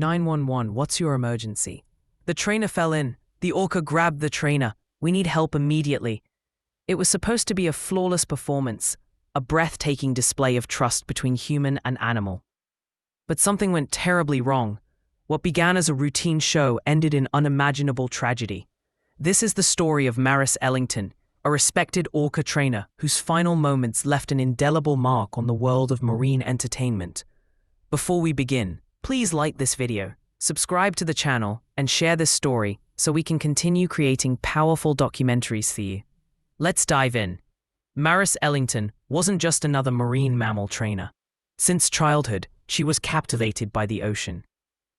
911, what's your emergency? The trainer fell in. The orca grabbed the trainer. We need help immediately. It was supposed to be a flawless performance, a breathtaking display of trust between human and animal. But something went terribly wrong. What began as a routine show ended in unimaginable tragedy. This is the story of Maris Ellington, a respected orca trainer whose final moments left an indelible mark on the world of marine entertainment. Before we begin, please like this video, subscribe to the channel, and share this story so we can continue creating powerful documentaries for you. Let's dive in. Maris Ellington wasn't just another marine mammal trainer. Since childhood, she was captivated by the ocean.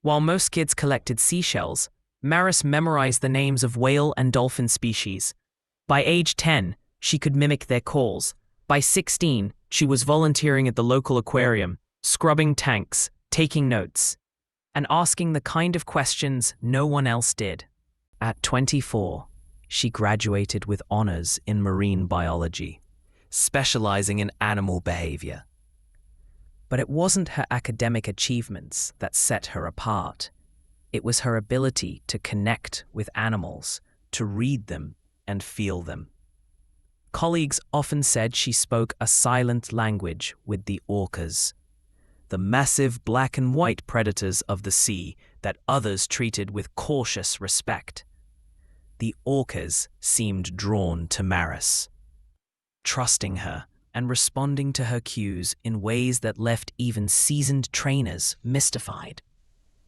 While most kids collected seashells, Maris memorized the names of whale and dolphin species. By age 10, she could mimic their calls. By 16, she was volunteering at the local aquarium, scrubbing tanks, taking notes, and asking the kind of questions no one else did. At 24, she graduated with honors in marine biology, specializing in animal behavior. But it wasn't her academic achievements that set her apart. It was her ability to connect with animals, to read them and feel them. Colleagues often said she spoke a silent language with the orcas, the massive black and white predators of the sea that others treated with cautious respect. The orcas seemed drawn to Maris, trusting her and responding to her cues in ways that left even seasoned trainers mystified.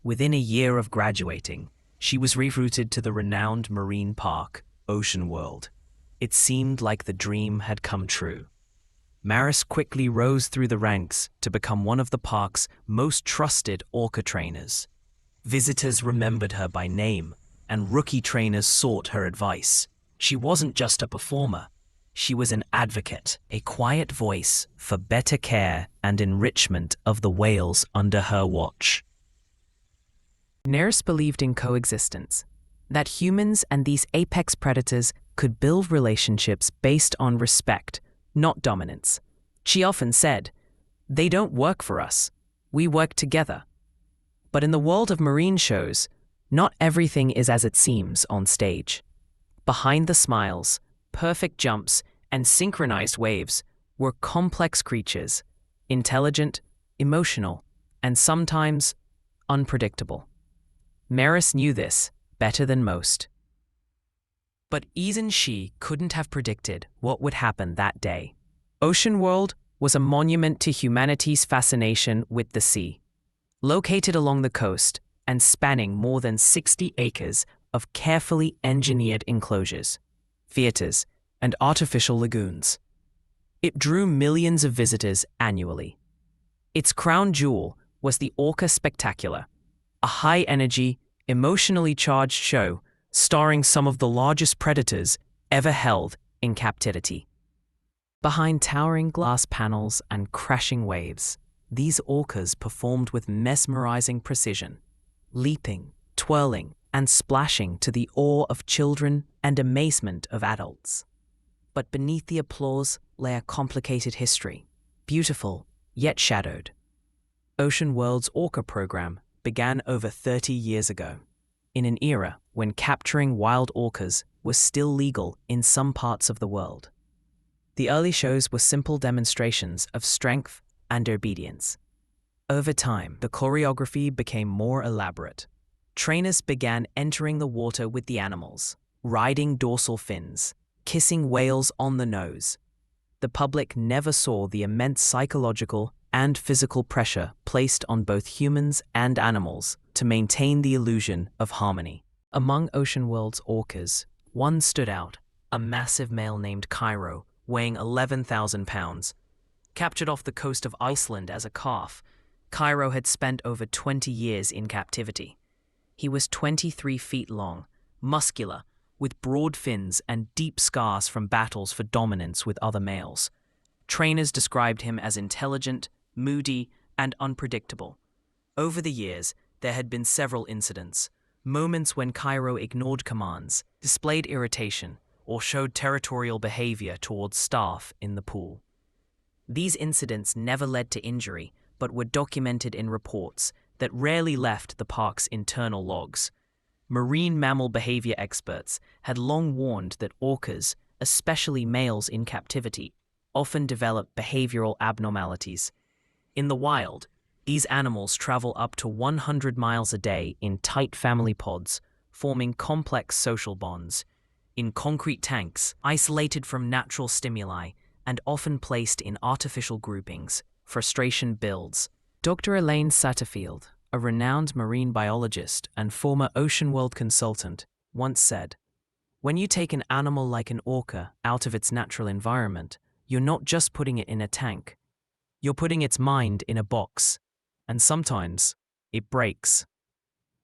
Within a year of graduating, she was rerouted to the renowned marine park, OceanWorld. It seemed like the dream had come true. Maris quickly rose through the ranks to become one of the park's most trusted orca trainers. Visitors remembered her by name, and rookie trainers sought her advice. She wasn't just a performer. She was an advocate, a quiet voice for better care and enrichment of the whales under her watch. Maris believed in coexistence, that humans and these apex predators could build relationships based on respect, not dominance. She often said, "They don't work for us, we work together." But in the world of marine shows, not everything is as it seems on stage. Behind the smiles, perfect jumps, and synchronized waves were complex creatures, intelligent, emotional, and sometimes unpredictable. Maris knew this better than most. But even she couldn't have predicted what would happen that day. OceanWorld was a monument to humanity's fascination with the sea. Located along the coast and spanning more than 60 acres of carefully engineered enclosures, theaters, and artificial lagoons, it drew millions of visitors annually. Its crown jewel was the Orca Spectacular, a high-energy, emotionally charged show starring some of the largest predators ever held in captivity. Behind towering glass panels and crashing waves, these orcas performed with mesmerizing precision, leaping, twirling, and splashing to the awe of children and amazement of adults. But beneath the applause lay a complicated history, beautiful yet shadowed. OceanWorld's Orca program began over 30 years ago, in an era when capturing wild orcas was still legal in some parts of the world. The early shows were simple demonstrations of strength and obedience. Over time, the choreography became more elaborate. Trainers began entering the water with the animals, riding dorsal fins, kissing whales on the nose. The public never saw the immense psychological and physical pressure placed on both humans and animals to maintain the illusion of harmony. Among OceanWorld's orcas, one stood out, a massive male named Cairo, weighing 11,000 pounds. Captured off the coast of Iceland as a calf, Cairo had spent over 20 years in captivity. He was 23 feet long, muscular, with broad fins and deep scars from battles for dominance with other males. Trainers described him as intelligent, moody, and unpredictable. Over the years, there had been several incidents, moments when Cairo ignored commands, displayed irritation, or showed territorial behavior towards staff in the pool. These incidents never led to injury, but were documented in reports that rarely left the park's internal logs. Marine mammal behavior experts had long warned that orcas, especially males in captivity, often develop behavioral abnormalities. In the wild, these animals travel up to 100 miles a day in tight family pods, forming complex social bonds. In concrete tanks, isolated from natural stimuli, and often placed in artificial groupings, frustration builds. Dr. Elaine Satterfield, a renowned marine biologist and former OceanWorld consultant, once said, "When you take an animal like an orca out of its natural environment, you're not just putting it in a tank. You're putting its mind in a box. And sometimes, it breaks."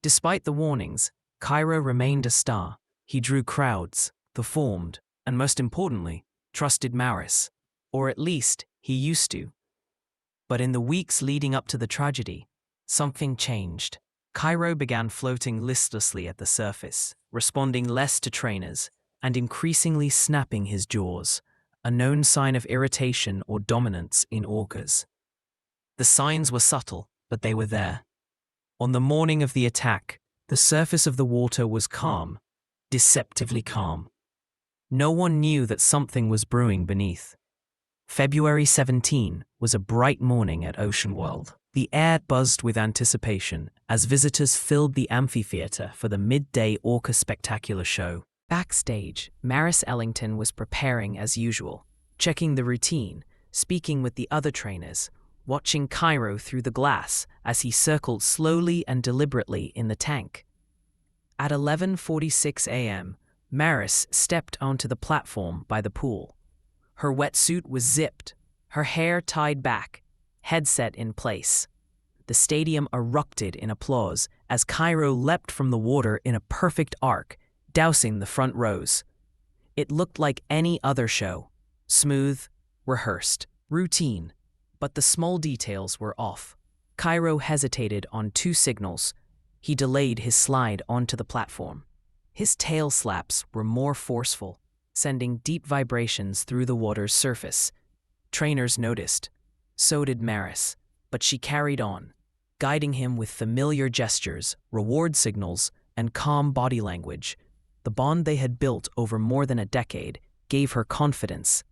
Despite the warnings, Cairo remained a star. He drew crowds, performed, and most importantly, trusted Maris. Or at least, he used to. But in the weeks leading up to the tragedy, something changed. Cairo began floating listlessly at the surface, responding less to trainers, and increasingly snapping his jaws, a known sign of irritation or dominance in orcas. The signs were subtle, but they were there. On the morning of the attack, the surface of the water was calm, deceptively calm. No one knew that something was brewing beneath. February 17 was a bright morning at OceanWorld. The air buzzed with anticipation as visitors filled the amphitheater for the midday Orca spectacular show. Backstage, Maris Ellington was preparing as usual, checking the routine, speaking with the other trainers, watching Cairo through the glass as he circled slowly and deliberately in the tank. At 11:46 a.m., Maris stepped onto the platform by the pool. Her wetsuit was zipped, her hair tied back, headset in place. The stadium erupted in applause as Cairo leapt from the water in a perfect arc, dousing the front rows. It looked like any other show, smooth, rehearsed, routine. But the small details were off. Cairo hesitated on 2 signals. He delayed his slide onto the platform. His tail slaps were more forceful, sending deep vibrations through the water's surface. Trainers noticed. So did Maris, but she carried on, guiding him with familiar gestures, reward signals, and calm body language. The bond they had built over more than a decade gave her confidence.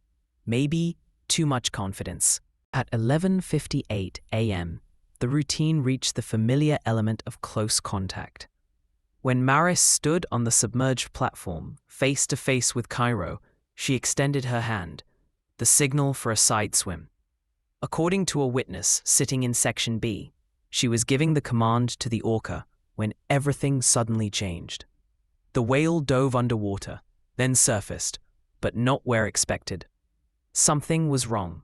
Maybe too much confidence. At 11:58 a.m., the routine reached the familiar element of close contact. When Maris stood on the submerged platform, face to face with Cairo, she extended her hand, the signal for a side swim. According to a witness sitting in Section B, she was giving the command to the Orca when everything suddenly changed. The whale dove underwater, then surfaced, but not where expected. Something was wrong.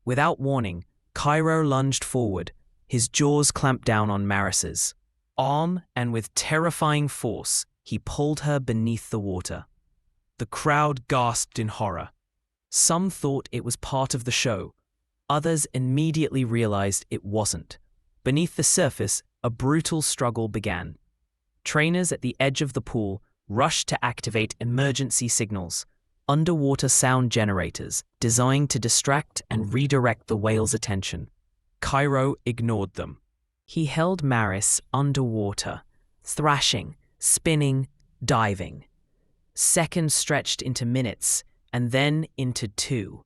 Without warning, Cairo lunged forward, his jaws clamped down on Maris's arm, and with terrifying force, he pulled her beneath the water. The crowd gasped in horror. Some thought it was part of the show. Others immediately realized it wasn't. Beneath the surface, a brutal struggle began. Trainers at the edge of the pool rushed to activate emergency signals, underwater sound generators designed to distract and redirect the whale's attention. Cairo ignored them. He held Maris underwater, thrashing, spinning, diving. Seconds stretched into minutes, and then into 2.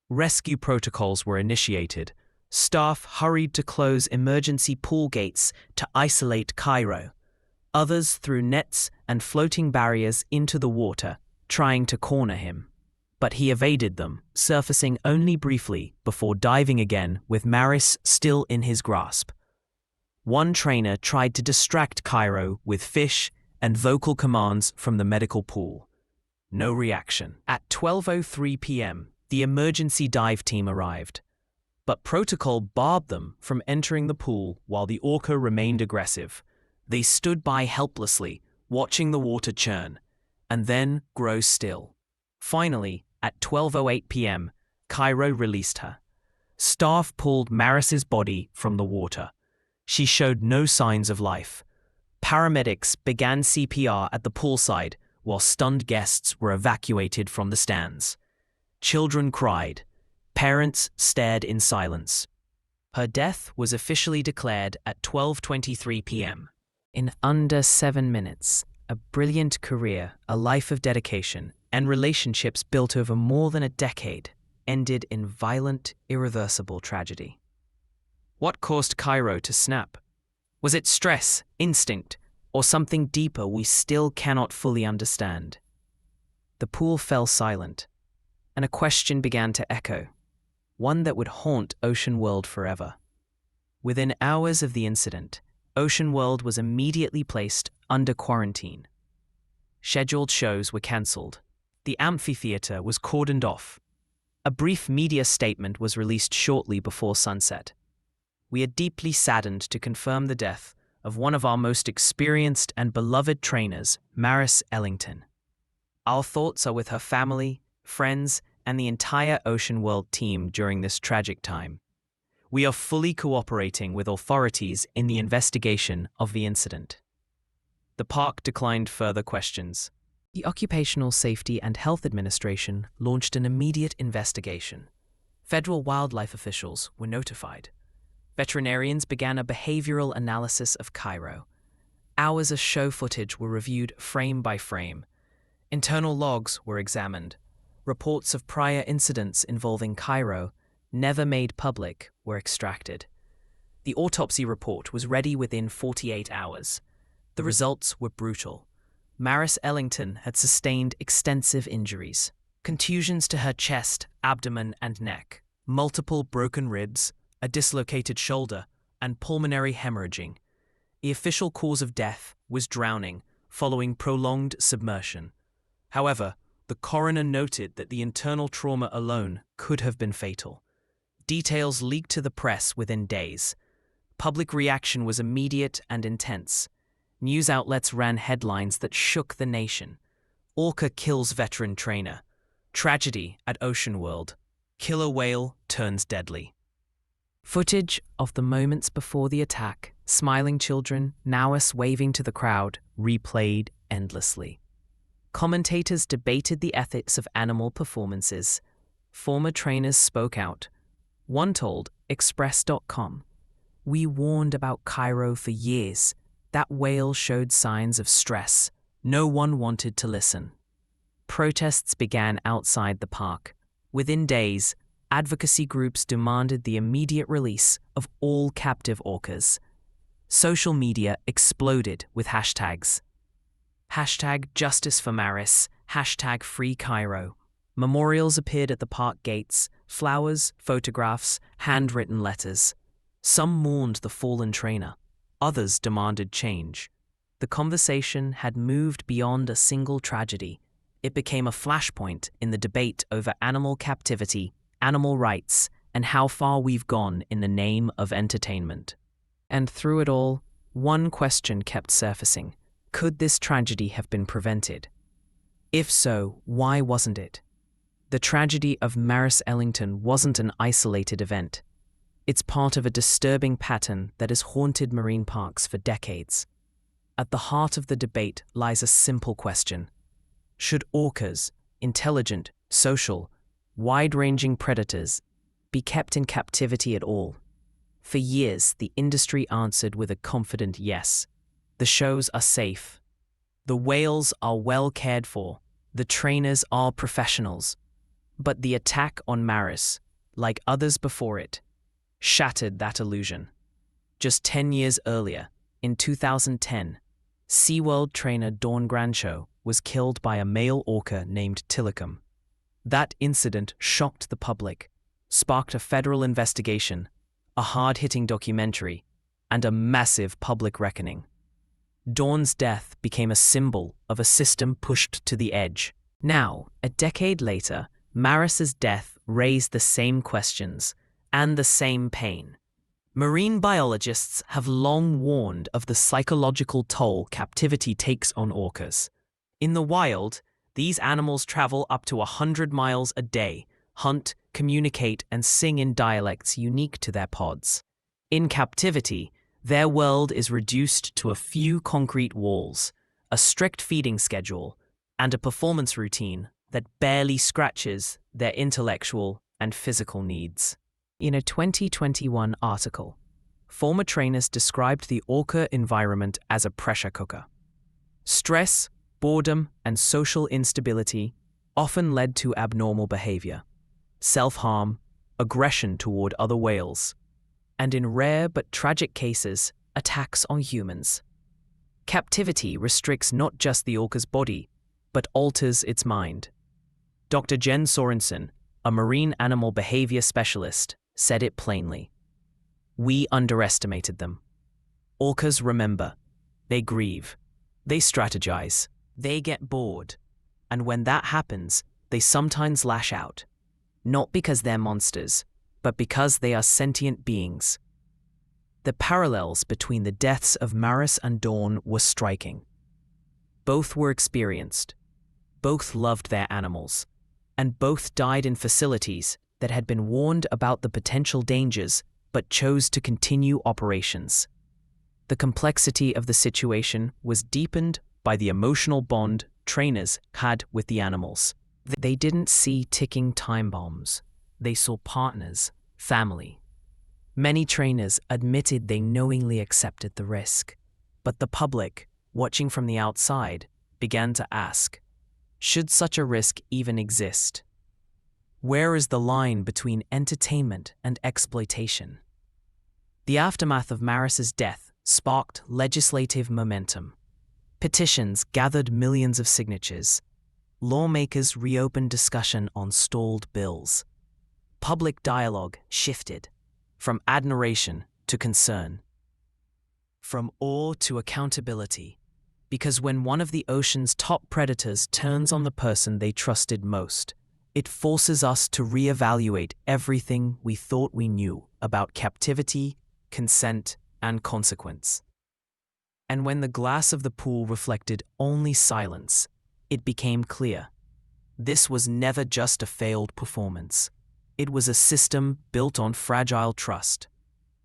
Rescue protocols were initiated. Staff hurried to close emergency pool gates to isolate Cairo. Others threw nets and floating barriers into the water, trying to corner him. But he evaded them, surfacing only briefly before diving again with Maris still in his grasp. One trainer tried to distract Cairo with fish and vocal commands from the medical pool. No reaction. At 12:03 p.m., the emergency dive team arrived. But protocol barred them from entering the pool while the Orca remained aggressive. They stood by helplessly, watching the water churn, and then grow still. Finally, at 12:08 p.m., Cairo released her. Staff pulled Maris's body from the water. She showed no signs of life. Paramedics began CPR at the poolside while stunned guests were evacuated from the stands. Children cried. Parents stared in silence. Her death was officially declared at 12:23 p.m. In under 7 minutes, a brilliant career, a life of dedication, and relationships built over more than a decade ended in violent, irreversible tragedy. What caused Cairo to snap? Was it stress, instinct, or something deeper we still cannot fully understand? The pool fell silent, and a question began to echo, one that would haunt OceanWorld forever. Within hours of the incident, OceanWorld was immediately placed under quarantine. Scheduled shows were cancelled. The amphitheater was cordoned off. A brief media statement was released shortly before sunset. We are deeply saddened to confirm the death of one of our most experienced and beloved trainers, Maris Ellington. Our thoughts are with her family, friends, and the entire OceanWorld team during this tragic time. We are fully cooperating with authorities in the investigation of the incident. The park declined further questions. The Occupational Safety and Health Administration launched an immediate investigation. Federal wildlife officials were notified. Veterinarians began a behavioral analysis of Cairo. Hours of show footage were reviewed frame by frame. Internal logs were examined. Reports of prior incidents involving Cairo, never made public, were extracted. The autopsy report was ready within 48 hours. The results were brutal. Maris Ellington had sustained extensive injuries. Contusions to her chest, abdomen, and neck, multiple broken ribs, a dislocated shoulder, and pulmonary hemorrhaging. The official cause of death was drowning, following prolonged submersion. However, the coroner noted that the internal trauma alone could have been fatal. Details leaked to the press within days. Public reaction was immediate and intense. News outlets ran headlines that shook the nation. Orca kills veteran trainer. Tragedy at OceanWorld. Killer whale turns deadly. Footage of the moments before the attack, smiling children, nowis waving to the crowd, replayed endlessly. Commentators debated the ethics of animal performances. Former trainers spoke out. One told Express.com, "We warned about Cairo for years. That whale showed signs of stress. No one wanted to listen." Protests began outside the park. Within days, advocacy groups demanded the immediate release of all captive orcas. Social media exploded with hashtags. Hashtag Justice for Maris, hashtag Free Cairo. Memorials appeared at the park gates, flowers, photographs, handwritten letters. Some mourned the fallen trainer. Others demanded change. The conversation had moved beyond a single tragedy. It became a flashpoint in the debate over animal captivity, animal rights, and how far we've gone in the name of entertainment. And through it all, one question kept surfacing. Could this tragedy have been prevented? If so, why wasn't it? The tragedy of Maris Ellington wasn't an isolated event. It's part of a disturbing pattern that has haunted marine parks for decades. At the heart of the debate lies a simple question. Should orcas, intelligent, social, wide-ranging predators, be kept in captivity at all? For years, the industry answered with a confident yes. The shows are safe. The whales are well cared for. The trainers are professionals. But the attack on Maris, like others before it, shattered that illusion. Just 10 years earlier, in 2010, SeaWorld trainer Dawn Granshow was killed by a male orca named Tilikum. That incident shocked the public, sparked a federal investigation, a hard-hitting documentary, and a massive public reckoning. Dawn's death became a symbol of a system pushed to the edge. Now, a decade later, Maris's death raised the same questions and the same pain. Marine biologists have long warned of the psychological toll captivity takes on orcas. In the wild, these animals travel up to 100 miles a day, hunt, communicate, and sing in dialects unique to their pods. In captivity, their world is reduced to a few concrete walls, a strict feeding schedule, and a performance routine that barely scratches their intellectual and physical needs. In a 2021 article, former trainers described the Orca environment as a pressure cooker. Stress, boredom, and social instability often led to abnormal behavior, self-harm, aggression toward other whales, and in rare but tragic cases, attacks on humans. Captivity restricts not just the orca's body, but alters its mind. Dr. Jen Sorensen, a marine animal behavior specialist, said it plainly. We underestimated them. Orcas remember. They grieve. They strategize. They get bored. And when that happens, they sometimes lash out. Not because they're monsters, but because they are sentient beings. The parallels between the deaths of Maris and Dawn were striking. Both were experienced. Both loved their animals. And both died in facilities that had been warned about the potential dangers but chose to continue operations. The complexity of the situation was deepened by the emotional bond trainers had with the animals. They didn't see ticking time bombs. They saw partners, family. Many trainers admitted they knowingly accepted the risk. But the public, watching from the outside, began to ask, should such a risk even exist? Where is the line between entertainment and exploitation? The aftermath of Maris's death sparked legislative momentum. Petitions gathered millions of signatures. Lawmakers reopened discussion on stalled bills. Public dialogue shifted from admiration to concern, from awe to accountability, because when one of the ocean's top predators turns on the person they trusted most, it forces us to reevaluate everything we thought we knew about captivity, consent, and consequence. And when the glass of the pool reflected only silence, it became clear. This was never just a failed performance. It was a system built on fragile trust.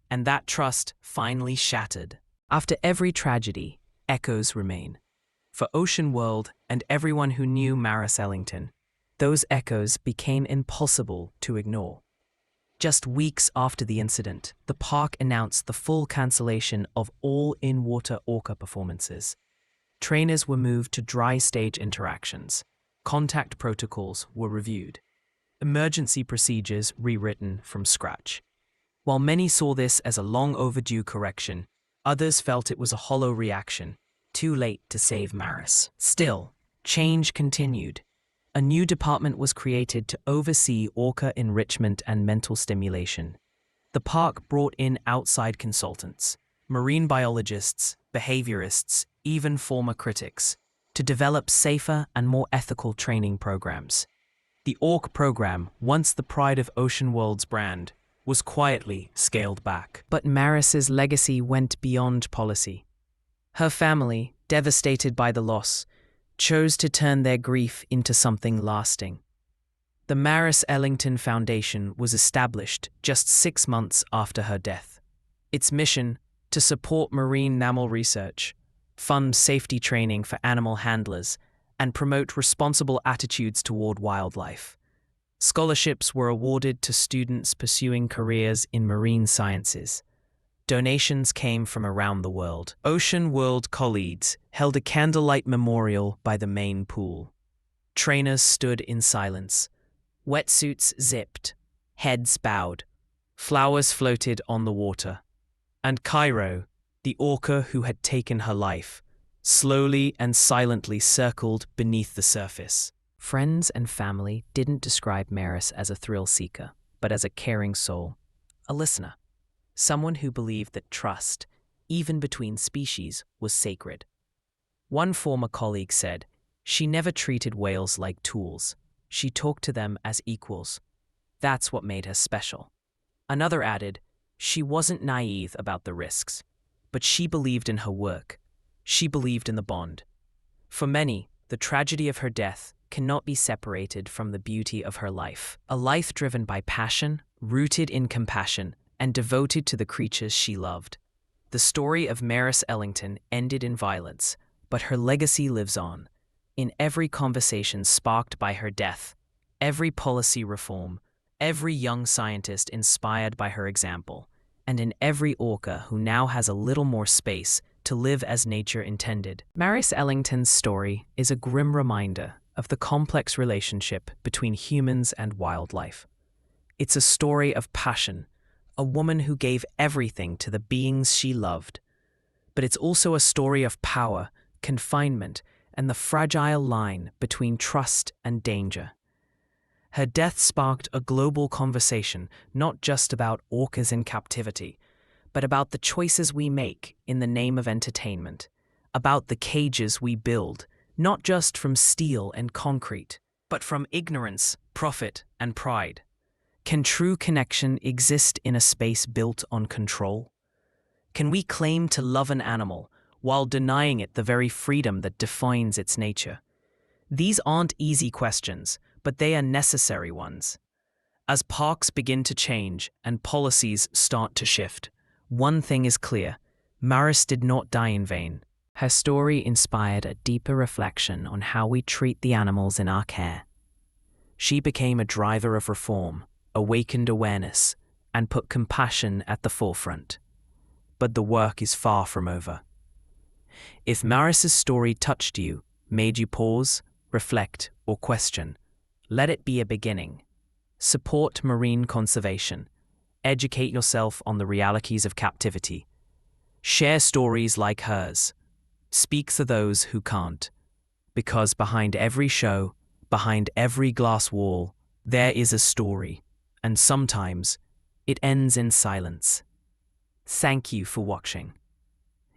And that trust finally shattered. After every tragedy, echoes remain. For OceanWorld and everyone who knew Maris Ellington, those echoes became impossible to ignore. Just weeks after the incident, the park announced the full cancellation of all in-water orca performances. Trainers were moved to dry stage interactions. Contact protocols were reviewed. Emergency procedures rewritten from scratch. While many saw this as a long overdue correction, others felt it was a hollow reaction, too late to save Maris. Still, change continued. A new department was created to oversee orca enrichment and mental stimulation. The park brought in outside consultants, marine biologists, behaviorists, even former critics, to develop safer and more ethical training programs. The Orca program, once the pride of OceanWorld's brand, was quietly scaled back. But Maris's legacy went beyond policy. Her family, devastated by the loss, chose to turn their grief into something lasting. The Maris Ellington Foundation was established just 6 months after her death. Its mission, to support marine mammal research, fund safety training for animal handlers, and promote responsible attitudes toward wildlife. Scholarships were awarded to students pursuing careers in marine sciences. Donations came from around the world. OceanWorld colleagues held a candlelight memorial by the main pool. Trainers stood in silence. Wetsuits zipped. Heads bowed. Flowers floated on the water. And Cairo, the orca who had taken her life, slowly and silently circled beneath the surface. Friends and family didn't describe Maris as a thrill seeker, but as a caring soul, a listener. Someone who believed that trust, even between species, was sacred. One former colleague said, "She never treated whales like tools. She talked to them as equals. That's what made her special." Another added, "She wasn't naive about the risks, but she believed in her work. She believed in the bond." For many, the tragedy of her death cannot be separated from the beauty of her life. A life driven by passion, rooted in compassion, and devoted to the creatures she loved. The story of Maris Ellington ended in violence, but her legacy lives on. In every conversation sparked by her death, every policy reform, every young scientist inspired by her example, and in every orca who now has a little more space to live as nature intended. Maris Ellington's story is a grim reminder of the complex relationship between humans and wildlife. It's a story of passion, a woman who gave everything to the beings she loved. But it's also a story of power, confinement, and the fragile line between trust and danger. Her death sparked a global conversation not just about orcas in captivity, but about the choices we make in the name of entertainment, about the cages we build, not just from steel and concrete, but from ignorance, profit, and pride. Can true connection exist in a space built on control? Can we claim to love an animal while denying it the very freedom that defines its nature? These aren't easy questions, but they are necessary ones. As parks begin to change and policies start to shift, one thing is clear: Maris did not die in vain. Her story inspired a deeper reflection on how we treat the animals in our care. She became a driver of reform, awakened awareness, and put compassion at the forefront. But the work is far from over. If Maris's story touched you, made you pause, reflect, or question, let it be a beginning. Support marine conservation. Educate yourself on the realities of captivity. Share stories like hers. Speak for those who can't. Because behind every show, behind every glass wall, there is a story, and sometimes it ends in silence. Thank you for watching.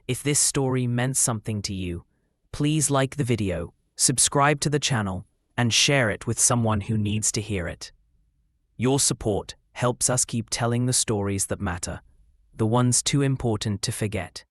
If this story meant something to you, please like the video, subscribe to the channel, and share it with someone who needs to hear it. Your support helps us keep telling the stories that matter, the ones too important to forget.